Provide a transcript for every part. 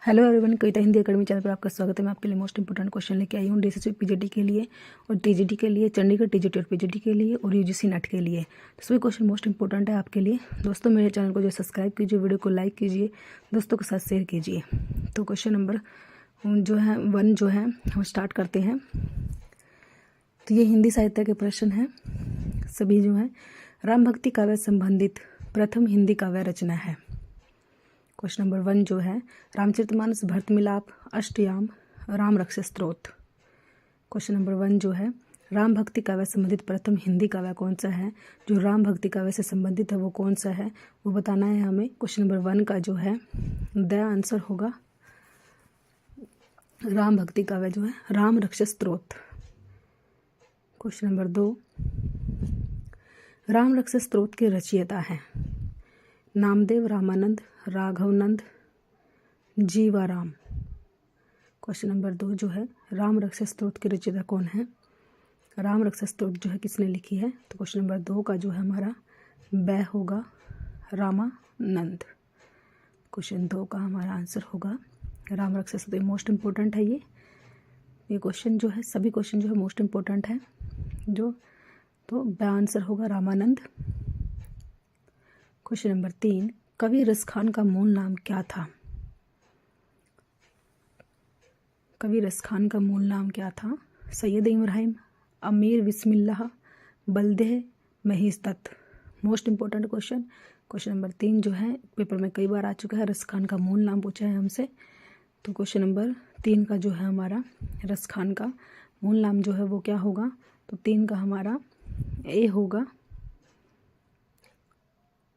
Hello everyone, कविता Hindi academy channel पर आपका स्वागत है। मैं आपके लिए मोस्ट इंपोर्टेंट क्वेश्चन लेके आई हूँ डीएसएसबी पीजीटी के लिए और टीजीटी के लिए, चंडीगढ़ टीजीटी और पीजीटी के लिए और यूजीसी नेट के लिए। तो सभी क्वेश्चन मोस्ट इंपोर्टेंट है आपके लिए। दोस्तों मेरे चैनल को जो सब्सक्राइब कीजिए, वीडियो को लाइक कीजिए, दोस्तों के साथ शेयर कीजिए। तो क्वेश्चन नंबर जो है 1 जो है हम स्टार्ट करते हैं। तो ये हिंदी साहित्य के प्रश्न हैं सभी जो है। राम भक्ति काव्य संबंधित प्रथम हिंदी काव्य रचना है। क्वेश्चन नंबर 1 जो है रामचरितमानस, भरत मिलाप, अष्टयाम, राम रक्षा स्तोत्र। क्वेश्चन नंबर 1 जो है राम भक्ति काव्य संबंधित प्रथम हिंदी काव्य कौन सा है। जो राम भक्ति काव्य से संबंधित है वो कौन सा है वो बताना है हमें। क्वेश्चन नंबर 1 का जो है द आंसर होगा राम भक्ति काव्य जो है राम रक्षा स्तोत्र। क्वेश्चन नंबर 2 राम रक्षा स्तोत्र के रचयिता हैं नामदेव, रामानंद, राघवनंद, जीवाराम। क्वेश्चन नंबर 2 जो है राम रक्षा स्तोत्र के रचयिता कौन है। राम रक्षा स्तोत्र जो है किसने लिखी है। तो क्वेश्चन नंबर 2 का जो है हमारा ब होगा रामानंद। क्वेश्चन 2 का हमारा आंसर होगा राम रक्षा स्तोत्र। मोस्ट इम्पोर्टेंट है ये क्वेश्चन जो है, सभी क्वेश्चन जो है मोस्ट इम्पोर्टेंट है जो। तो ब आंसर होगा रामानंद। क्वेश्चन नंबर 3 कवि रस खान का मूल नाम क्या था। कवि रस खान का मूल नाम क्या था। सैयद इब्राहिम, अमीर बिस्मिल्लाह, बल्देह, महीस दत्त। Most important question. Question number 3 जो है पेपर में कई बार आ चुका है। रस खान का मूल नाम पूछा है हमसे। तो क्वेश्चन नंबर 3 का जो है हमारा रस खान का मूल नाम जो है वो क्या होगा। तो 3 का हमारा ए होगा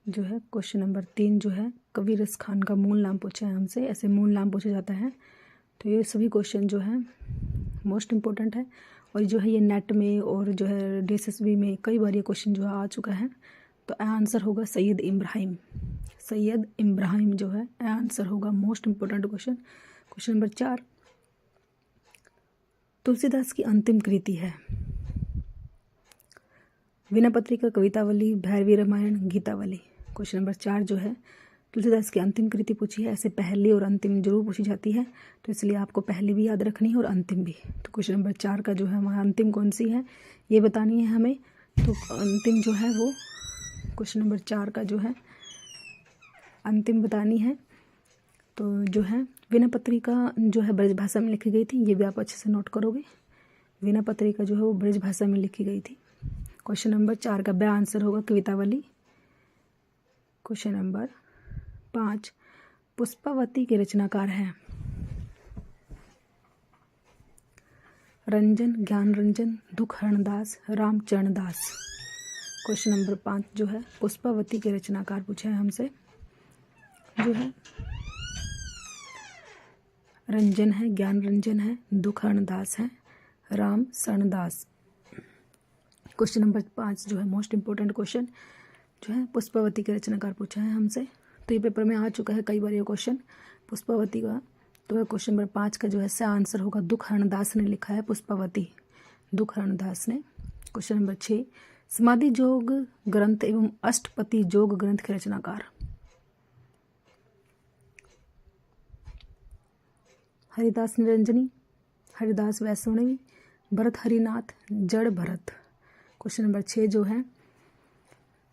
जो है। क्वेश्चन नंबर 3 जो है कवि रस खान का मूल नाम पूछा है हमसे। ऐसे मूल नाम पूछा जाता है। तो ये सभी क्वेश्चन जो है मोस्ट इम्पोर्टेंट है और जो है ये नेट में और जो है डीएसएसबी में कई बार ये क्वेश्चन जो है आ चुका है। तो आंसर होगा सैयद इब्राहिम। सैयद इब्राहिम जो है आंसर होगा। Most important question. Question number 4 Tulsidas की अंतिम कृति है। वीणा पत्रिका, कवितावली, भैरवी रामायण, गीतावली। क्वेश्चन नंबर 4 जो है तुलसीदास की अंतिम कृति पूछी है। ऐसे पहली और अंतिम जरूर पूछी जाती है, तो इसलिए आपको पहली भी याद रखनी है और अंतिम भी। तो क्वेश्चन नंबर 4 का जो है हमारा अंतिम कौन सी है ये बतानी है हमें। तो अंतिम जो है वो क्वेश्चन नंबर 4 का जो है अंतिम बतानी है। तो जो है वीणा पत्रिका जो है ब्रज भाषा में लिखी गई थी, ये भी आप अच्छे से नोट करोगे। वीणा पत्रिका जो है वो ब्रज भाषा में लिखी गई थी। क्वेश्चन नंबर 4 का ब आंसर होगा कवितावली। क्वेश्चन नंबर 5 पुष्पावती के रचनाकार हैं रंजन, ज्ञान रंजन, दुखहरण दास, रामचरण दास। क्वेश्चन नंबर 5 जो है पुष्पावती के रचनाकार पूछा है हमसे। जो है रंजन है, ज्ञान रंजन है, दुखहरण दास है, रामचरण दास। क्वेश्चन नंबर 5 जो है मोस्ट इंपोर्टेंट क्वेश्चन जो है पुष्पावती के रचनाकार पूछा है हमसे। तो ये पेपर में आ चुका है कई बार ये क्वेश्चन पुष्पावती का। तो क्वेश्चन नंबर 5 का जो है सा आंसर होगा दुखहरण दास ने लिखा है पुष्पावती, दुखहरण दास ने। क्वेश्चन नंबर 6 समाधि जोग ग्रंथ एवं अष्टपति जोग ग्रंथ के रचनाकार। हरिदास निरंजनी, हरिदास वैष्णवी, भरत हरिनाथ, जड़ भरत। क्वेश्चन नंबर 6 जो है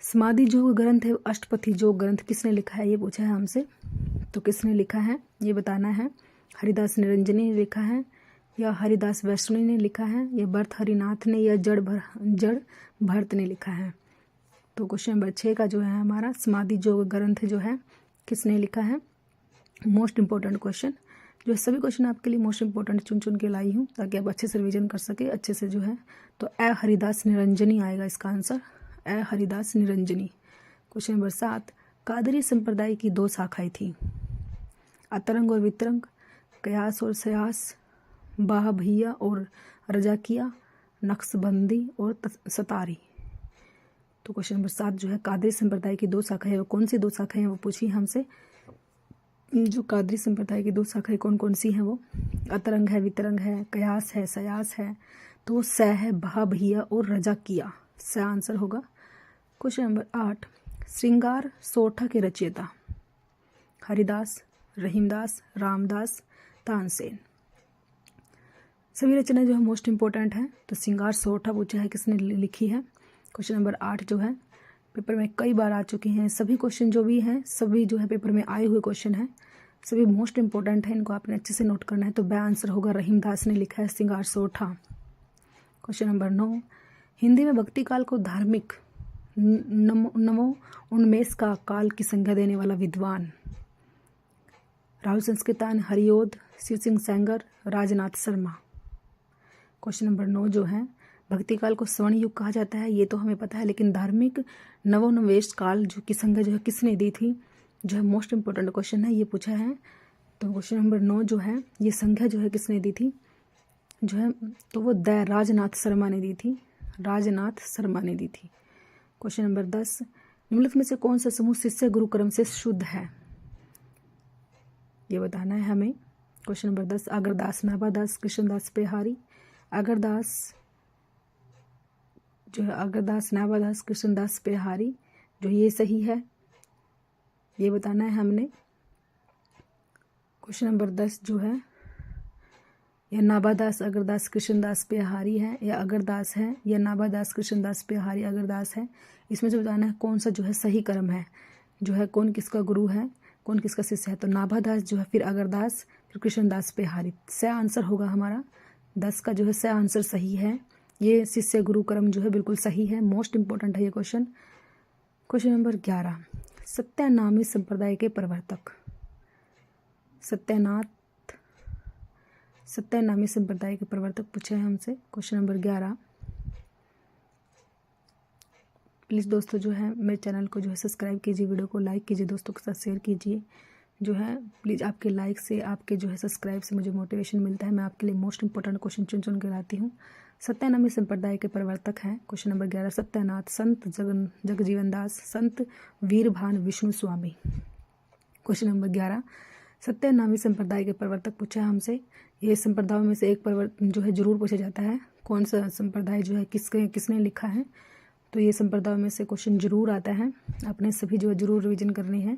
समाधि जोग ग्रंथ है अष्टपति जोग ग्रंथ किसने लिखा है ये पूछा है हमसे। तो किसने लिखा है ये बताना है। हरिदास निरंजनी ने लिखा है या हरिदास वैष्णवी ने लिखा है या भरत हरिनाथ ने या जड़ भरत ने लिखा है। तो क्वेश्चन नंबर 6 का जो है हमारा समाधि जोग ग्रंथ जो है किसने लिखा है। मोस्ट इंपॉर्टेंट क्वेश्चन जो सभी क्वेश्चन आपके लिए मोस्ट इंपॉर्टेंट चुन चुन के लाई हूँ ताकि आप अच्छे से रिवीजन कर सके अच्छे से जो है। तो ए हरिदास निरंजनी आएगा इसका आंसर, ए हरिदास निरंजनी। क्वेश्चन नंबर 7 कादरी संप्रदाय की 2 शाखाएं थी अतरंग और वितरंग, कयास और सयास, बाहभैया और रजाकिया, नक्शबंदी और सतारी। तो क्वेश्चन नंबर 7 जो है कादरी संप्रदाय की 2 शाखाएं वो कौन सी 2 शाखाएं वो पूछी हमसे। जो कादरी संप्रदाय की 2 शाखाएं कौन कौन सी हैं वो अतरंग है, वितरंग है, कयास है, सयास है। तो स है बाहभैया और रजाकिया, स आंसर होगा। क्वेश्चन नंबर 8 श्रृंगार सोरठा के रचयिता हरिदास, रहीमदास, रामदास, तानसेन। सभी रचनाएं जो है मोस्ट इम्पोर्टेंट है। तो श्रृंगार सोरठा पूछा है किसने लिखी है। क्वेश्चन नंबर 8 जो है पेपर में कई बार आ चुके हैं। सभी क्वेश्चन जो भी हैं सभी जो है पेपर में आए हुए क्वेश्चन हैं, सभी मोस्ट इंपॉर्टेंट है, इनको आपने अच्छे से नोट करना है। तो ब आंसर होगा रहीमदास ने लिखा है श्रृंगार सोरठा। क्वेश्चन नंबर 9, हिंदी में भक्ति काल को धार्मिक नमो उन्मेष का काल की संज्ञा देने वाला विद्वान। राहुल संस्कृतान, हरिओद, शिव सिंह सेंगर, राजनाथ शर्मा। क्वेश्चन नंबर 9 जो है भक्ति काल को स्वर्ण युग कहा जाता है, ये तो हमें पता है, लेकिन धार्मिक नवोन्मेष काल जो की संज्ञा जो है किसने दी थी, जो है मोस्ट इंपोर्टेंट क्वेश्चन है, ये पूछा है। तो क्वेश्चन नंबर 9 जो है ये संज्ञा जो है किसने दी थी, जो है तो वो राजनाथ शर्मा ने दी थी, राजनाथ शर्मा ने दी थी। क्वेश्चन नंबर 10, निम्नलिखित में से कौन सा समूह शिष्य गुरु क्रम से शुद्ध है, ये बताना है हमें। Question number 10, Agardas, Nabhadas, Krishnadas Pehari. अगरदास जो है अगरदास, नाभादास, कृष्णदास पेहारी, जो ये सही है ये बताना है हमने। क्वेश्चन नंबर 10 जो है या नाभादास, अगरदास, कृष्णदास पेहारी है, या अगरदास है, या नाभादास, कृष्णदास पेहारी, अगरदास है। इसमें से बताना है कौन सा जो है सही क्रम है, जो है कौन किसका गुरु है, कौन किसका शिष्य है। तो नाभादास जो है, फिर अगरदास, फिर कृष्णदास पेहारी। स आंसर होगा हमारा 10 का जो है स आंसर सही है। ये शिष्य गुरु क्रम जो है बिल्कुल सही है, मोस्ट इंपॉर्टेंट है ये क्वेश्चन। क्वेश्चन नंबर 11, सत्यानामी संप्रदाय के प्रवर्तक। सत्यानामी संप्रदाय के प्रवर्तक पूछे हैं हमसे। क्वेश्चन नंबर 11, प्लीज़ दोस्तों जो है मेरे चैनल को जो है सब्सक्राइब कीजिए, वीडियो को लाइक कीजिए, दोस्तों के साथ शेयर कीजिए। जो है प्लीज़ आपके लाइक से, आपके जो है सब्सक्राइब से मुझे मोटिवेशन मिलता है। मैं आपके लिए मोस्ट इंपॉर्टेंट क्वेश्चन चुन के लाती हूँ। सत्यानामी संप्रदाय के प्रवर्तक हैं। क्वेश्चन नंबर 11, सत्यानाथ, संत जगजीवन दास, संत वीरभान विष्णु स्वामी। क्वेश्चन नंबर 11, सत्यानामी संप्रदाय के प्रवर्तक पूछा हमसे। ये संप्रदायों में से एक जो है जरूर पूछा जाता है, कौन सा संप्रदाय जो है किसने लिखा है। तो ये संप्रदायों में से क्वेश्चन जरूर आता है, अपने सभी जो है जरूर रिविजन करनी है।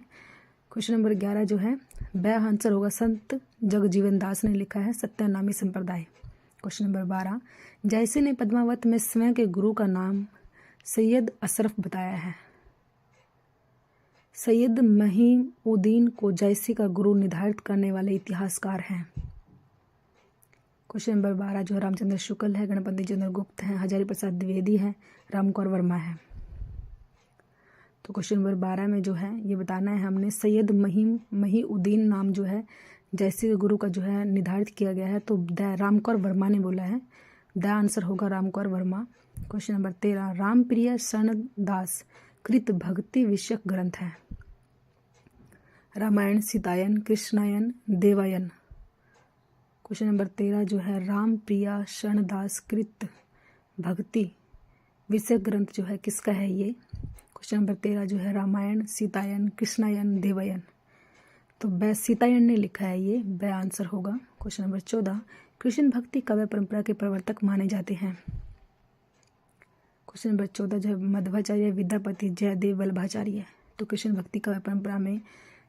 क्वेश्चन नंबर 11 जो है ब आंसर होगा, संत जगजीवन दास ने लिखा है सत्यानामी संप्रदाय। क्वेश्चन नंबर 12, जैसे ने पद्मावत में स्वयं के गुरु का नाम सैयद अशरफ बताया है। सैयद महीउद्दीन को जैसी का गुरु निर्धारित करने वाले इतिहासकार हैं। क्वेश्चन नंबर 12 जो है रामचंद्र शुक्ल है, गणपति चंद्रगुप्त हैं, हजारी प्रसाद द्विवेदी है, रामकौर वर्मा है। तो क्वेश्चन नंबर 12 में जो है ये बताना है हमने, सैयद महीउद्दीन नाम जो है जैसी के गुरु का जो है निर्धारित किया गया है, तो रामकौर वर्मा ने बोला है। द आंसर होगा रामकौर वर्मा। क्वेश्चन नंबर 13, रामप्रिय शरणदास कृत भक्ति विषयक ग्रंथ है। रामायण, सीतायन, कृष्णायन, देवायन। क्वेश्चन नंबर 13 जो है रामप्रिया शरणदास कृत भक्ति विषय ग्रंथ जो है किसका है ये। क्वेश्चन नंबर 13 जो है रामायण, सीतायन, कृष्णायन, देवायन। तो ब सीतायन ने लिखा है ये, ब आंसर होगा। क्वेश्चन नंबर 14, कृष्ण भक्ति काव्य परंपरा के प्रवर्तक माने जाते हैं। क्वेश्चन नंबर 14 जो है मध्वाचार्य, विद्यापति, जयदेव, वल्लभाचार्य। तो कृष्ण भक्ति काव्य परंपरा में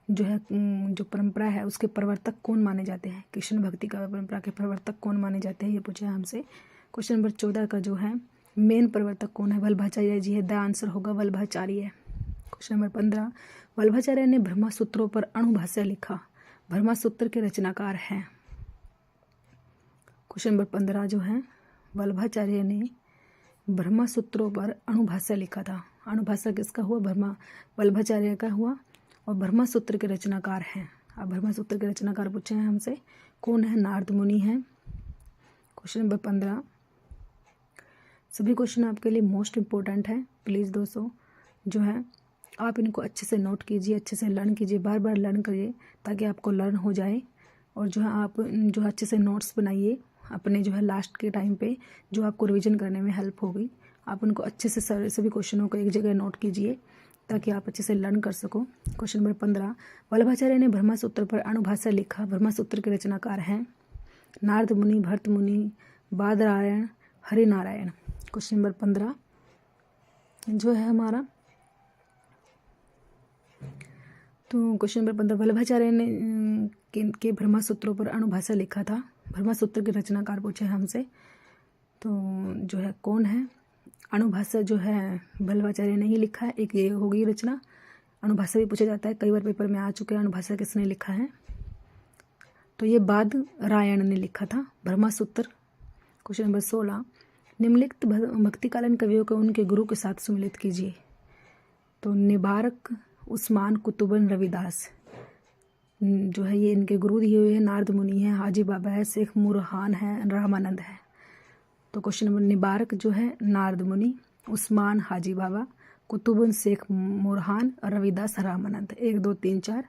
जो है जो परंपरा है उसके प्रवर्तक कौन माने जाते हैं, कृष्ण भक्ति काव्य परंपरा के प्रवर्तक कौन माने जाते हैं, ये पूछा है हमसे। क्वेश्चन नंबर 14 का जो है मेन प्रवर्तक कौन है, वल्लभाचार्य जी है, द आंसर होगा वल्लभाचार्य। क्वेश्चन नंबर 15, वल्लभाचार्य ने ब्रह्मा सूत्रों पर अणुभाष्य लिखा। ब्रह्मा सूत्र के रचनाकार हैं। क्वेश्चन नंबर 15 जो है वल्लभाचार्य ने ब्रह्मा सूत्रों पर अणुभाष्य लिखा था। अणुभाष्य किसका हुआ, वल्लभाचार्य का हुआ, और ब्रह्मा सूत्र के रचनाकार हैं। अब ब्रह्मा सूत्र के रचनाकार पूछे हैं हमसे, कौन है, नारद मुनि हैं। क्वेश्चन नंबर 15, सभी क्वेश्चन आपके लिए मोस्ट इम्पोर्टेंट है। प्लीज़ दोस्तों जो है आप इनको अच्छे से नोट कीजिए, अच्छे से लर्न कीजिए, बार बार लर्न करिए ताकि आपको लर्न हो जाए। और जो है आप जो है अच्छे से नोट्स बनाइए अपने जो है लास्ट के टाइम पे, जो आपको रिवीजन करने में हेल्प होगी। आप उनको अच्छे से सभी क्वेश्चनों को एक जगह नोट कीजिए ताकि आप अच्छे से लर्न कर सको। क्वेश्चन नंबर 15, वल्लभाचार्य ने ब्रह्मा सूत्र पर अणुभाष्य लिखा। ब्रह्मा सूत्र के रचनाकार हैं नारद मुनि, भरत मुनि, बादरायण, हरिनारायण। क्वेश्चन नंबर 15 जो है हमारा, तो क्वेश्चन नंबर 15, वल्लभाचार्य ने के ब्रह्मसूत्रों पर अणुभाषा लिखा था। ब्रह्मसूत्र के रचनाकार पूछे हमसे, तो जो है कौन है? अणुभाषा जो है वल्लभाचार्य ने ही लिखा है। एक ये होगी रचना। अणुभाषा भी पूछा जाता है, कई बार पेपर में आ चुके हैं। अणुभाषा किसने लिखा है? तो ये बादरायण ने लिखा था ब्रह्मसूत्र। क्वेश्चन नंबर 16, निम्नलिखित भक्तिकालीन कवियों को उनके गुरु के साथ सुमिलित कीजिए। तो निबारक, उस्मान, कुतुबन, रविदास जो है ये इनके गुरु दिए हुए हैं। नारद मुनि है, हाजी बाबा है, शेख मुरहान है, रामानंद है। तो क्वेश्चन नंबर, निबारक जो है नारद मुनि, उस्मान हाजी बाबा, कुतुबन शेख मुरहान और रविदास रामानंद। 1 2 3 4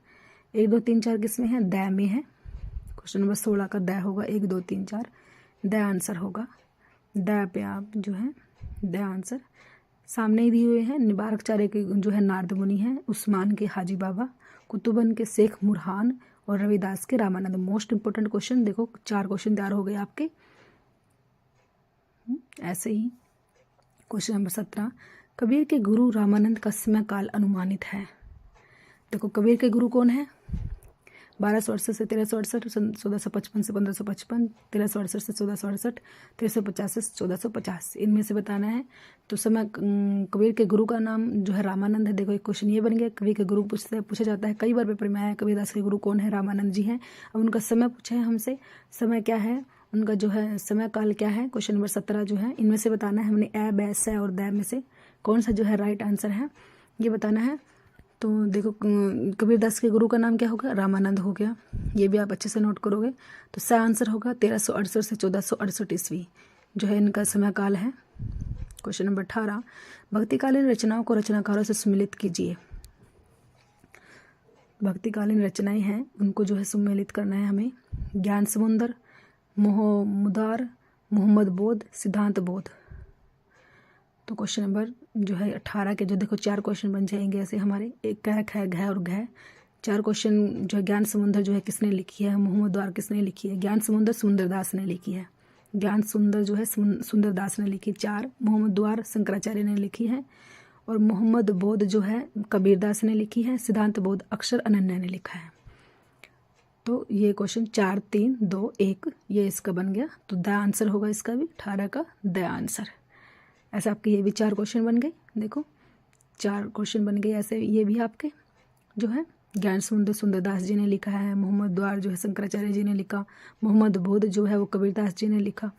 1 2 3 4 किस में है? द में है। क्वेश्चन नंबर 16 का द होगा 1 2 3 4, द आंसर होगा। द पे आप जो है द आंसर सामने ही दिए हुए हैं। निबारकचार्य के जो है नारद मुनि हैं, उस्मान के हाजी बाबा, कुतुबन के शेख मुरहान और रविदास के रामानंद। मोस्ट इंपोर्टेंट क्वेश्चन, देखो 4 क्वेश्चन तैयार हो गए आपके ऐसे ही। क्वेश्चन नंबर 17, कबीर के गुरु रामानंद का समय काल अनुमानित है। देखो कबीर के गुरु कौन है? 1268 से 1368, 1455 से 1555, 1368 से 1468, 1350 से 1450, इनमें से बताना है। तो समय कबीर के गुरु का नाम जो है रामानंद है। देखो एक क्वेश्चन ये बन गया, कबीर के गुरु पूछा जाता है, कई बार पेपर में आया। कबीरदास के गुरु कौन है? रामानंद जी हैं। अब उनका समय पूछा है हमसे, समय क्या है उनका जो है समय काल क्या है? क्वेश्चन नंबर 17 जो है इनमें से बताना है हमने। ए, बै, से और द में से कौन सा जो है राइट आंसर है ये बताना है। तो देखो कबीरदास के गुरु का नाम क्या होगा? रामानंद हो गया, ये भी आप अच्छे से नोट करोगे। तो सा आंसर होगा 1368 से 1468 ईस्वी जो है इनका समय काल है। क्वेश्चन नंबर 18, भक्तिकालीन रचनाओं को रचनाकारों से सुमिलित कीजिए। भक्तिकालीन रचनाएं हैं उनको जो है सुमिलित करना है हमें। ज्ञान समुंदर, मोहमुदार, मोहम्मद बोध, सिद्धांत बोध। तो क्वेश्चन नंबर जो है 18 के जो देखो 4 क्वेश्चन बन जाएंगे ऐसे हमारे। एक क, ख, घ और घ। 4 क्वेश्चन जो है ज्ञान समुंदर जो है किसने लिखी है? मोहम्मद द्वार किसने लिखी है? ज्ञान समुंदर सुंदरदास ने लिखी है। ज्ञान सुंदर जो है सुंदरदास ने लिखी। 4 मोहम्मद द्वार शंकराचार्य ने लिखी है और मोहम्मद बोध जो है कबीरदास ने लिखी है। सिद्धांत बोध अक्षर अनन्या ने लिखा है। तो ये क्वेश्चन 4 3 2 1 ये इसका बन गया। तो द आंसर होगा इसका भी 18 का द आंसर। ऐसा आपके ये भी 4 क्वेश्चन बन गए। देखो 4 क्वेश्चन बन गए ऐसे। ये भी आपके जो है ज्ञान समुंदर सुंदरदास जी ने लिखा है, मोहम्मद द्वार जो है शंकराचार्य जी ने लिखा, मोहम्मद बोध जो है वो कबीरदास जी ने लिखा।